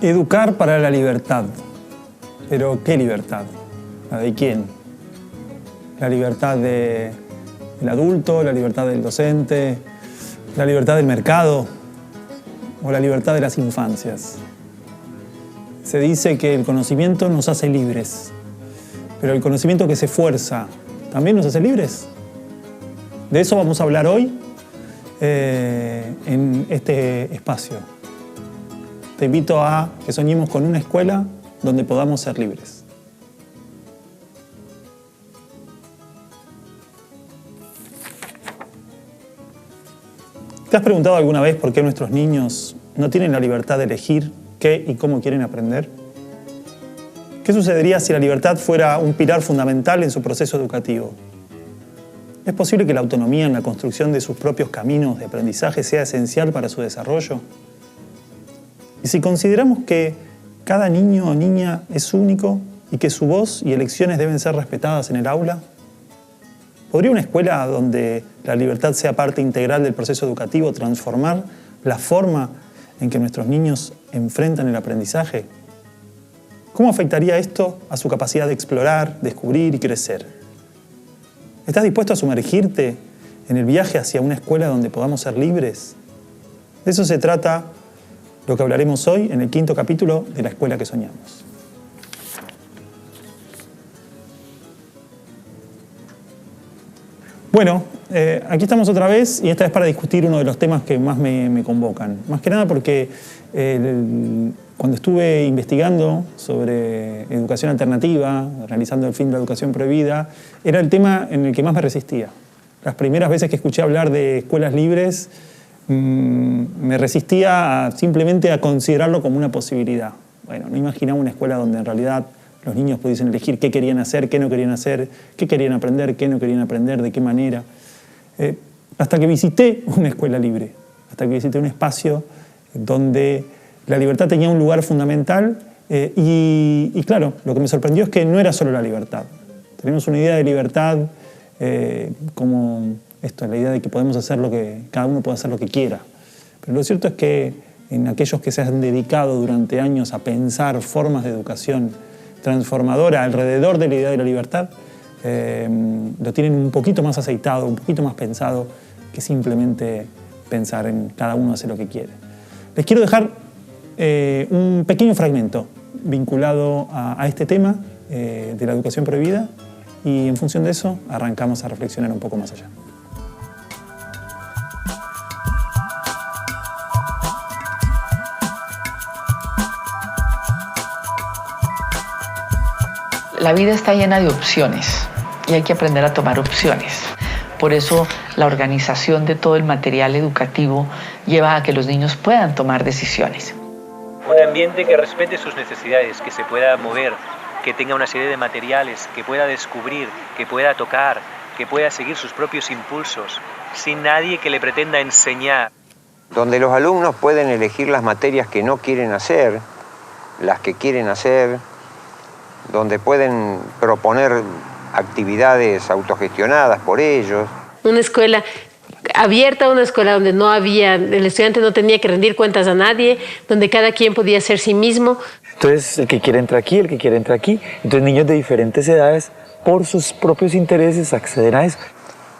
Educar para la libertad. ¿Pero qué libertad? ¿La de quién? ¿La libertad del adulto? ¿La libertad del docente? ¿La libertad del mercado? ¿O la libertad de las infancias? Se dice que el conocimiento nos hace libres, pero el conocimiento que se fuerza también nos hace libres. De eso vamos a hablar hoy en este espacio. Te invito a que soñemos con una escuela donde podamos ser libres. ¿Te has preguntado alguna vez por qué nuestros niños no tienen la libertad de elegir qué y cómo quieren aprender? ¿Qué sucedería si la libertad fuera un pilar fundamental en su proceso educativo? ¿Es posible que la autonomía en la construcción de sus propios caminos de aprendizaje sea esencial para su desarrollo? Y si consideramos que cada niño o niña es único y que su voz y elecciones deben ser respetadas en el aula, ¿podría una escuela donde la libertad sea parte integral del proceso educativo transformar la forma en que nuestros niños enfrentan el aprendizaje? ¿Cómo afectaría esto a su capacidad de explorar, descubrir y crecer? ¿Estás dispuesto a sumergirte en el viaje hacia una escuela donde podamos ser libres? De eso se trata lo que hablaremos hoy en el 5º capítulo de La Escuela que Soñamos. Bueno, aquí estamos otra vez y esta vez para discutir uno de los temas que más me convocan. Más que nada porque cuando estuve investigando sobre educación alternativa, realizando el fin de la educación prohibida, era el tema en el que más me resistía. Las primeras veces que escuché hablar de escuelas libres, me resistía simplemente a considerarlo como una posibilidad. Bueno, no imaginaba una escuela donde en realidad los niños pudiesen elegir qué querían hacer, qué no querían hacer, qué querían aprender, qué no querían aprender, de qué manera. Hasta que visité una escuela libre, hasta que visité un espacio donde la libertad tenía un lugar fundamental y claro, lo que me sorprendió es que no era solo la libertad. Tenemos una idea de libertad como esto, la idea de que podemos hacer cada uno puede hacer lo que quiera. Pero lo cierto es que en aquellos que se han dedicado durante años a pensar formas de educación transformadora alrededor de la idea de la libertad, lo tienen un poquito más aceitado, un poquito más pensado que simplemente pensar en cada uno hace lo que quiere. Les quiero dejar un pequeño fragmento vinculado a este tema de la educación prohibida y en función de eso arrancamos a reflexionar un poco más allá. La vida está llena de opciones y hay que aprender a tomar opciones. Por eso la organización de todo el material educativo lleva a que los niños puedan tomar decisiones. Un ambiente que respete sus necesidades, que se pueda mover, que tenga una serie de materiales, que pueda descubrir, que pueda tocar, que pueda seguir sus propios impulsos, sin nadie que le pretenda enseñar. Donde los alumnos pueden elegir las materias que no quieren hacer, las que quieren hacer, donde pueden proponer actividades autogestionadas por ellos. Una escuela abierta, una escuela donde el estudiante no tenía que rendir cuentas a nadie, donde cada quien podía ser sí mismo. Entonces, el que quiere entra aquí, el que quiere entra aquí. Entonces, niños de diferentes edades, por sus propios intereses, acceden a eso.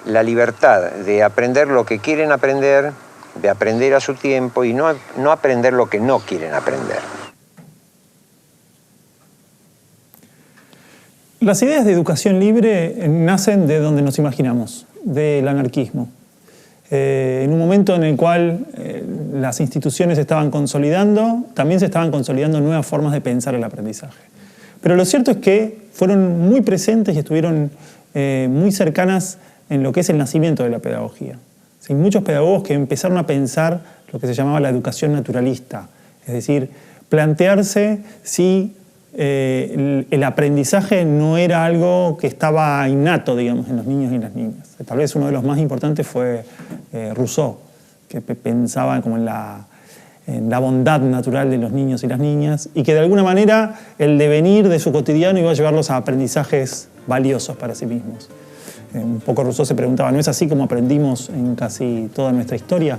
La libertad de aprender lo que quieren aprender, de aprender a su tiempo y no aprender lo que no quieren aprender. Las ideas de educación libre nacen de donde nos imaginamos, del anarquismo. En un momento en el cual las instituciones se estaban consolidando, también se estaban consolidando nuevas formas de pensar el aprendizaje. Pero lo cierto es que fueron muy presentes y estuvieron muy cercanas en lo que es el nacimiento de la pedagogía. Hay muchos pedagogos que empezaron a pensar lo que se llamaba la educación naturalista, es decir, plantearse si el aprendizaje no era algo que estaba innato, digamos, en los niños y las niñas. Tal vez uno de los más importantes fue Rousseau, que pensaba como en la bondad natural de los niños y las niñas y que de alguna manera el devenir de su cotidiano iba a llevarlos a aprendizajes valiosos para sí mismos. Un poco Rousseau se preguntaba, ¿no es así como aprendimos en casi toda nuestra historia?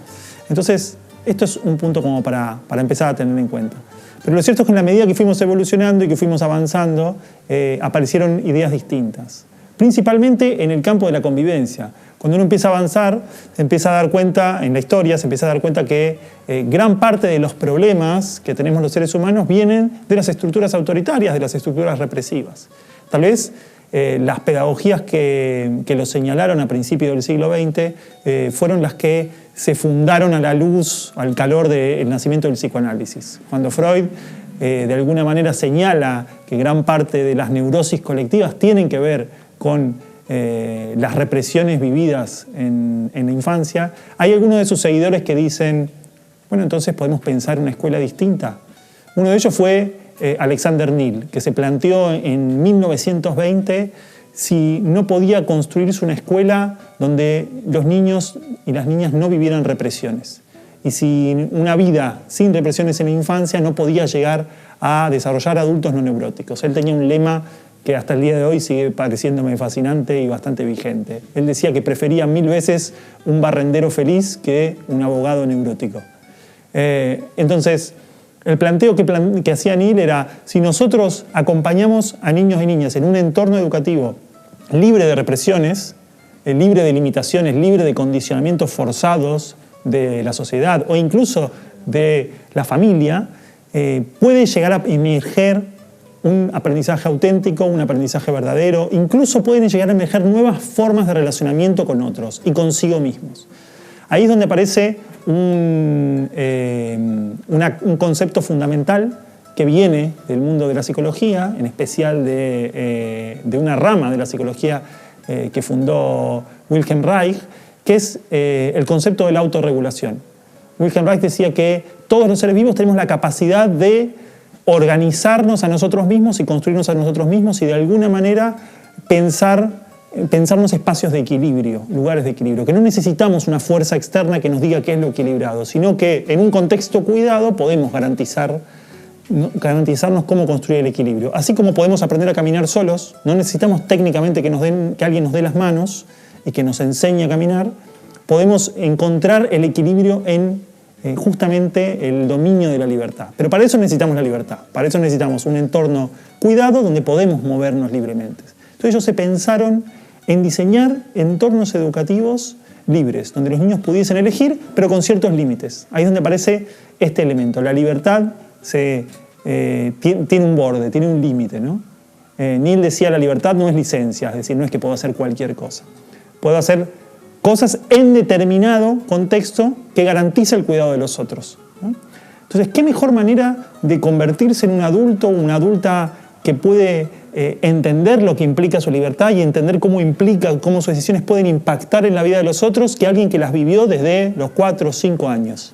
Entonces, esto es un punto como para empezar a tener en cuenta. Pero lo cierto es que en la medida que fuimos evolucionando y que fuimos avanzando, aparecieron ideas distintas. Principalmente en el campo de la convivencia. Cuando uno empieza a avanzar, se empieza a dar cuenta, en la historia, se empieza a dar cuenta que gran parte de los problemas que tenemos los seres humanos vienen de las estructuras autoritarias, de las estructuras represivas. Tal vez las pedagogías que lo señalaron a principios del siglo XX fueron las que se fundaron a la luz, al calor del nacimiento del psicoanálisis. Cuando Freud de alguna manera señala que gran parte de las neurosis colectivas tienen que ver con las represiones vividas en la infancia, hay algunos de sus seguidores que dicen, bueno, entonces podemos pensar una escuela distinta. Uno de ellos fue Alexander Neal, que se planteó en 1920 si no podía construirse una escuela donde los niños y las niñas no vivieran represiones. Y si una vida sin represiones en la infancia no podía llegar a desarrollar adultos no neuróticos. Él tenía un lema que hasta el día de hoy sigue pareciéndome fascinante y bastante vigente. Él decía que prefería 1000 veces un barrendero feliz que un abogado neurótico. Entonces, el planteo que hacía Neal era, si nosotros acompañamos a niños y niñas en un entorno educativo libre de represiones, libre de limitaciones, libre de condicionamientos forzados de la sociedad o incluso de la familia, puede llegar a emerger un aprendizaje auténtico, un aprendizaje verdadero, incluso pueden llegar a emerger nuevas formas de relacionamiento con otros y consigo mismos. Ahí es donde aparece un concepto fundamental que viene del mundo de la psicología, en especial de una rama de la psicología que fundó Wilhelm Reich, que es el concepto de la autorregulación. Wilhelm Reich decía que todos los seres vivos tenemos la capacidad de organizarnos a nosotros mismos y construirnos a nosotros mismos y de alguna manera pensarnos espacios de equilibrio, lugares de equilibrio, que no necesitamos una fuerza externa que nos diga qué es lo equilibrado, sino que en un contexto cuidado podemos garantizarnos cómo construir el equilibrio. Así como podemos aprender a caminar solos, no necesitamos técnicamente que alguien nos dé las manos y que nos enseñe a caminar, podemos encontrar el equilibrio en justamente el dominio de la libertad. Pero para eso necesitamos la libertad, para eso necesitamos un entorno cuidado donde podemos movernos libremente. Entonces ellos se pensaron en diseñar entornos educativos libres, donde los niños pudiesen elegir, pero con ciertos límites. Ahí es donde aparece este elemento. La libertad tiene un borde, tiene un límite, ¿no? Neal decía, la libertad no es licencia, es decir, no es que puedo hacer cualquier cosa. Puedo hacer cosas en determinado contexto que garantiza el cuidado de los otros, ¿no? Entonces, ¿qué mejor manera de convertirse en un adulto o una adulta que puede entender lo que implica su libertad y entender cómo sus decisiones pueden impactar en la vida de los otros que alguien que las vivió desde los 4 o 5 años?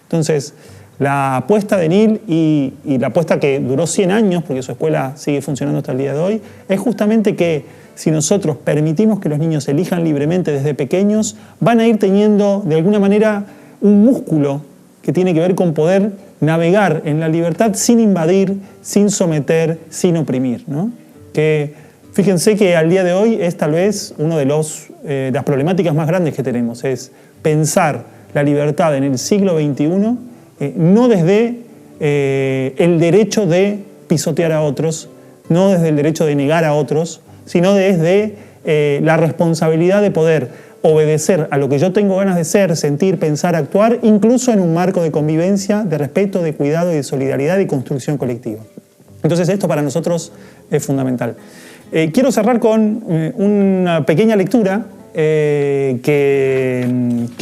Entonces, la apuesta de Neal y la apuesta que duró 100 años, porque su escuela sigue funcionando hasta el día de hoy, es justamente que si nosotros permitimos que los niños elijan libremente desde pequeños, van a ir teniendo de alguna manera un músculo que tiene que ver con poder navegar en la libertad sin invadir, sin someter, sin oprimir, ¿no? Que fíjense que al día de hoy es tal vez una de las problemáticas más grandes que tenemos, es pensar la libertad en el siglo XXI no desde el derecho de pisotear a otros, no desde el derecho de negar a otros, sino desde la responsabilidad de poder obedecer a lo que yo tengo ganas de ser, sentir, pensar, actuar, incluso en un marco de convivencia, de respeto, de cuidado y de solidaridad y construcción colectiva. Entonces esto para nosotros es fundamental. Quiero cerrar con una pequeña lectura que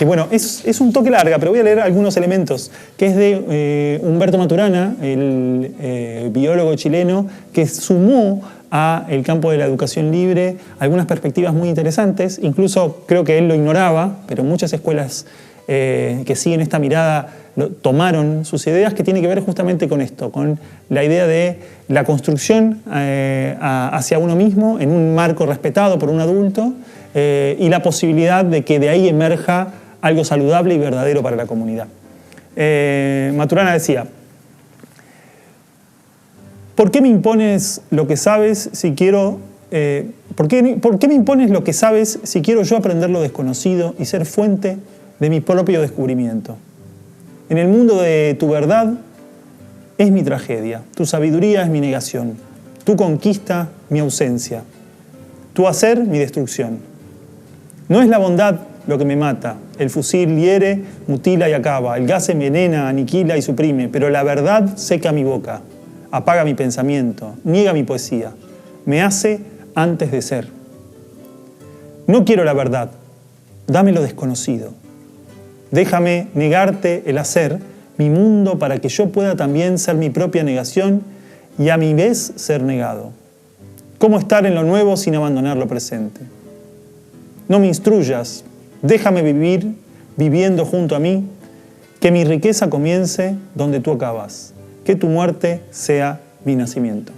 bueno, es un toque larga, pero voy a leer algunos elementos, que es de Humberto Maturana, el biólogo chileno, que sumó a el campo de la educación libre algunas perspectivas muy interesantes. Incluso creo que él lo ignoraba, pero muchas escuelas que siguen esta mirada tomaron sus ideas, que tiene que ver justamente con esto, con la idea de la construcción hacia uno mismo en un marco respetado por un adulto y la posibilidad de que de ahí emerja algo saludable y verdadero para la comunidad. Maturana decía: ¿por qué me impones lo que sabes si quiero ¿por qué me impones lo que sabes si quiero yo aprender lo desconocido y ser fuente de mi propio descubrimiento? En el mundo de tu verdad es mi tragedia, tu sabiduría es mi negación, tu conquista mi ausencia, tu hacer mi destrucción. No es la bondad lo que me mata, el fusil hiere, mutila y acaba, el gas envenena, aniquila y suprime, pero la verdad seca mi boca, apaga mi pensamiento, niega mi poesía, me hace antes de ser. No quiero la verdad, dame lo desconocido. Déjame negarte el hacer, mi mundo, para que yo pueda también ser mi propia negación y a mi vez ser negado. ¿Cómo estar en lo nuevo sin abandonar lo presente? No me instruyas, déjame vivir viviendo junto a mí, que mi riqueza comience donde tú acabas, que tu muerte sea mi nacimiento.